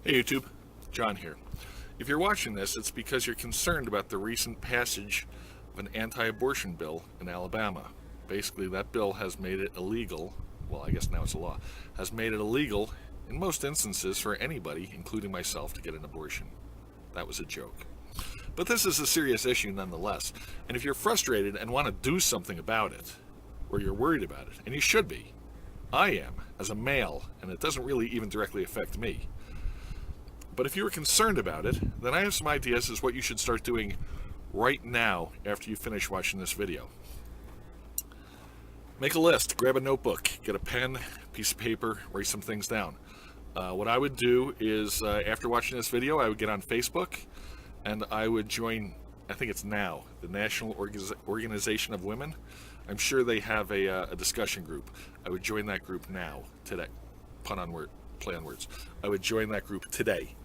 Hey YouTube, John here. If you're watching this, it's because you're concerned about the recent passage of an anti-abortion bill in Alabama. Basically, that bill has made it illegal, well, I guess now it's a law, has made it illegal in most instances for anybody, including myself, to get an abortion. That was a joke. But this is a serious issue nonetheless, and if you're frustrated and want to do something about it, or you're worried about it, and you should be, I am, as a male, and it doesn't really even directly affect me. But if you were concerned about it, then I have some ideas as what you should start doing right now after you finish watching this video. Make a list, grab a notebook, get a pen, piece of paper, write some things down. What I would do is, after watching this video, I would get on Facebook and I would join, I think it's NOW, the National Organization of Women. I'm sure they have a discussion group. I would join that group now, today. Play on words. I would join that group today.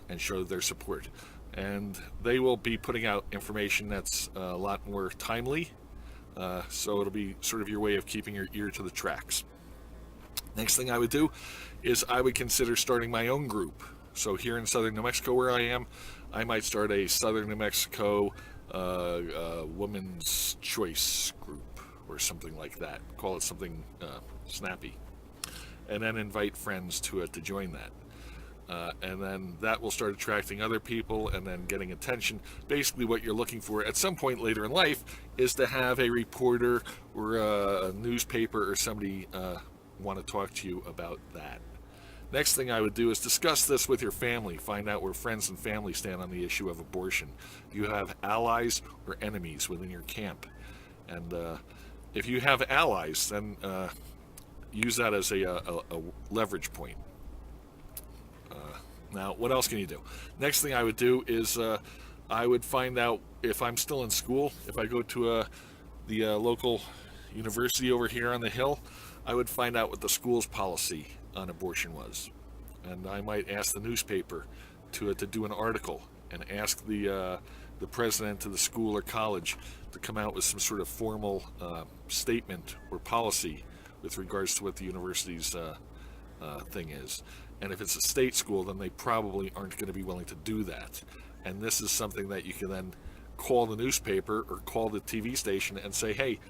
And show their support. And they will be putting out information that's a lot more timely, so it'll be sort of your way of keeping your ear to the tracks. Next thing I would do is I would consider starting my own group. So here in southern New Mexico where I am, I might start a Southern New Mexico Women's Choice group or something like that. Call it something snappy. And then invite friends to it to join that. And then that will start attracting other people and then getting attention. Basically what you're looking for at some point later in life is to have a reporter or a newspaper or somebody want to talk to you about that. Next thing I would do is discuss this with your family. Find out where friends and family stand on the issue of abortion. Do you have allies or enemies within your camp? And if you have allies, then use that as a leverage point. Now, what else can you do? Next thing I would do is I would find out if I'm still in school. If I go to the local university over here on the hill, I would find out what the school's policy on abortion was. And I might ask the newspaper to do an article and ask the president of the school or college to come out with some sort of formal statement or policy with regards to what the university's thing is. And if it's a state school, then they probably aren't going to be willing to do that. And this is something that you can then call the newspaper or call the TV station and say, hey,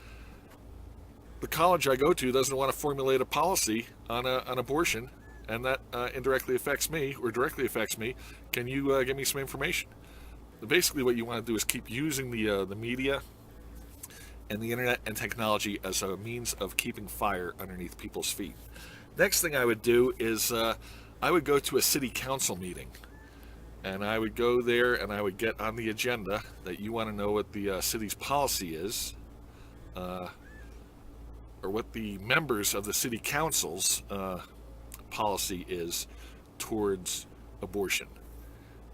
the college I go to doesn't want to formulate a policy on abortion, and that indirectly affects me or directly affects me. Can you give me some information? Basically what you want to do is keep using the media and the internet and technology as a means of keeping fire underneath people's feet. Next thing I would do is I would go to a city council meeting, and I would go there and I would get on the agenda that you want to know what the city's policy is, or what the members of the city council's policy is towards abortion.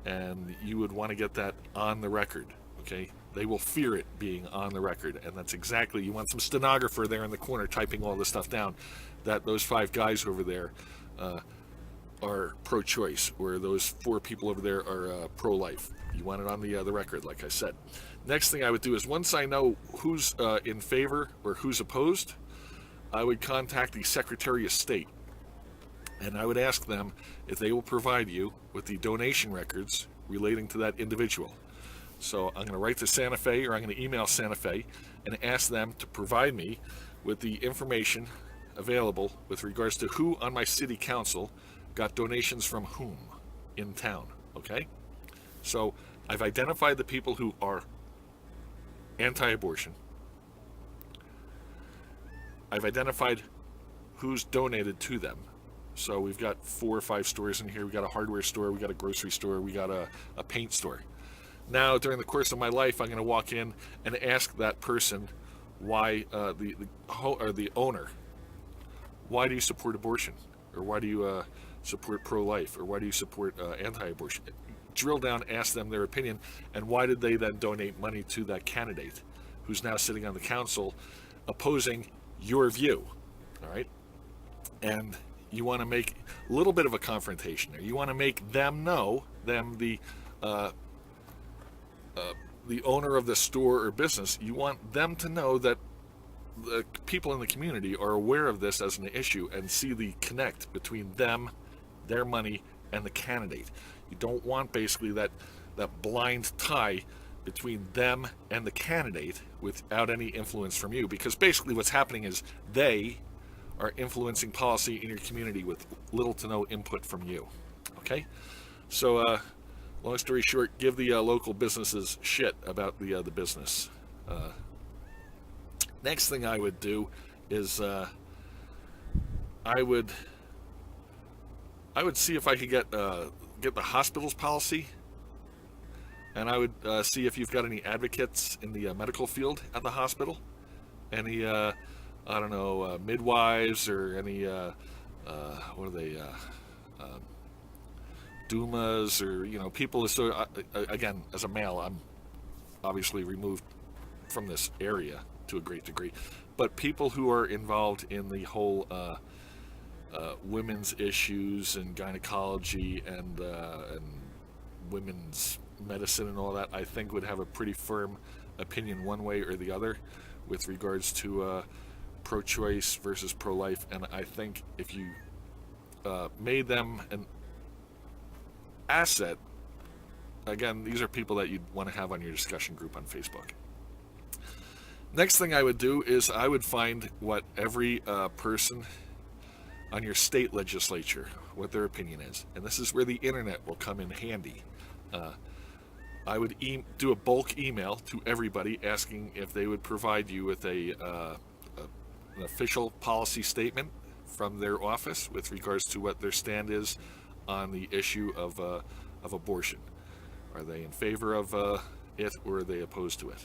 And you would want to get that on the record, okay? They will fear it being on the record, and that's exactly, you want some stenographer there in the corner typing all this stuff down, that those 5 guys over there are pro-choice, or those 4 people over there are pro-life. You want it on the record, like I said. Next thing I would do is once I know who's in favor or who's opposed, I would contact the Secretary of State, and I would ask them if they will provide you with the donation records relating to that individual. So I'm going to write to Santa Fe, or I'm going to email Santa Fe and ask them to provide me with the information available with regards to who on my city council got donations from whom in town, okay? So I've identified the people who are anti-abortion. I've identified who's donated to them. So we've got 4 or 5 stores in here. We got a hardware store, we got a grocery store, we got a paint store. Now, during the course of my life, I'm going to walk in and ask that person why, the owner, why do you support abortion? Or why do you support pro-life? Or why do you support anti-abortion? Drill down, ask them their opinion, and why did they then donate money to that candidate who's now sitting on the council opposing your view, all right? And you want to make a little bit of a confrontation there. You want to make them know, the owner of the store or business, you want them to know that the people in the community are aware of this as an issue and see the connect between them, their money, and the candidate. You don't want basically that blind tie between them and the candidate without any influence from you, because basically what's happening is they are influencing policy in your community with little to no input from you. Okay, so long story short, give the local businesses shit about the business. Next thing I would do is I would see if I could get the hospital's policy, and I would see if you've got any advocates in the medical field at the hospital, any I don't know, midwives or any what are they, Dumas, or people. So again, as a male, I'm obviously removed from this area to a great degree, but people who are involved in the whole women's issues and gynecology and women's medicine and all that, I think would have a pretty firm opinion one way or the other with regards to pro-choice versus pro-life. And I think if you made them an asset, again, these are people that you'd want to have on your discussion group on Facebook. Next thing I would do is I would find what every person on your state legislature, what their opinion is. And this is where the internet will come in handy. I would do a bulk email to everybody asking if they would provide you with an official policy statement from their office with regards to what their stand is on the issue of abortion. Are they in favor of it, or are they opposed to it?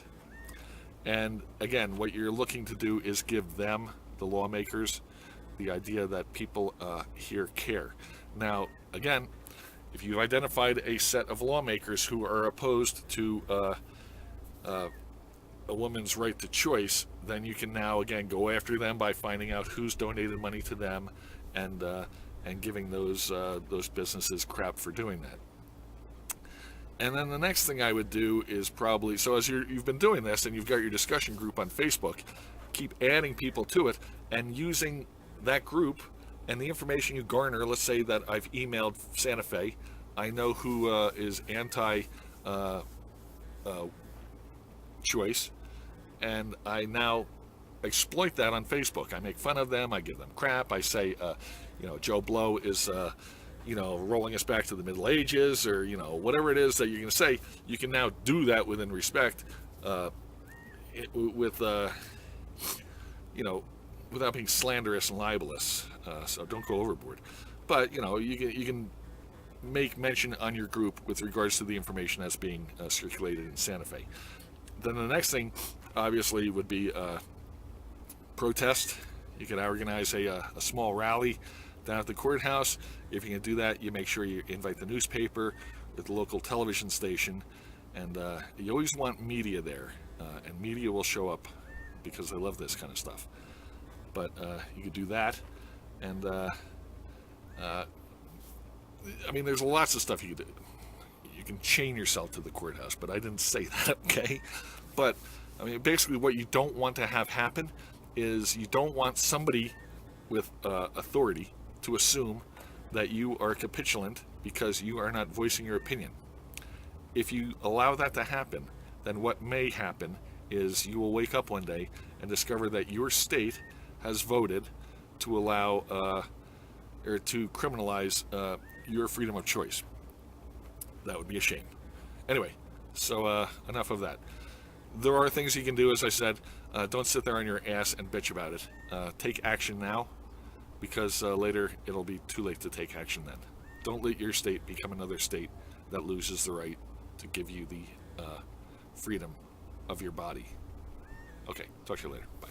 And again, what you're looking to do is give them, the lawmakers, the idea that people here care. Now, again, if you've identified a set of lawmakers who are opposed to a woman's right to choice, then you can now again go after them by finding out who's donated money to them and giving those businesses crap for doing that. And then the next thing I would do is probably, so as you've been doing this and you've got your discussion group on Facebook, keep adding people to it and using that group and the information you garner. Let's say that I've emailed Santa Fe. I know who is anti-choice, and I now exploit that on Facebook. I make fun of them. I give them crap. I say, Joe Blow is, rolling us back to the Middle Ages, or, whatever it is that you're going to say. You can now do that within respect, without being slanderous and libelous. So don't go overboard. But, you can make mention on your group with regards to the information that's being circulated in Santa Fe. Then the next thing, obviously, would be protest. You could organize a small rally down at the courthouse. If you can do that, you make sure you invite the newspaper, with the local television station, and you always want media there, and media will show up because they love this kind of stuff. But you could do that, and there's lots of stuff you could do. You can chain yourself to the courthouse, but I didn't say that, okay? But basically what you don't want to have happen is you don't want somebody with authority to assume that you are a capitulant because you are not voicing your opinion. If you allow that to happen, then what may happen is you will wake up one day and discover that your state has voted to allow or to criminalize your freedom of choice. That would be a shame. Anyway, so enough of that. There are things you can do, as I said. Don't sit there on your ass and bitch about it. Take action now, because later it'll be too late to take action then. Don't let your state become another state that loses the right to give you the freedom of your body. Okay, talk to you later. Bye.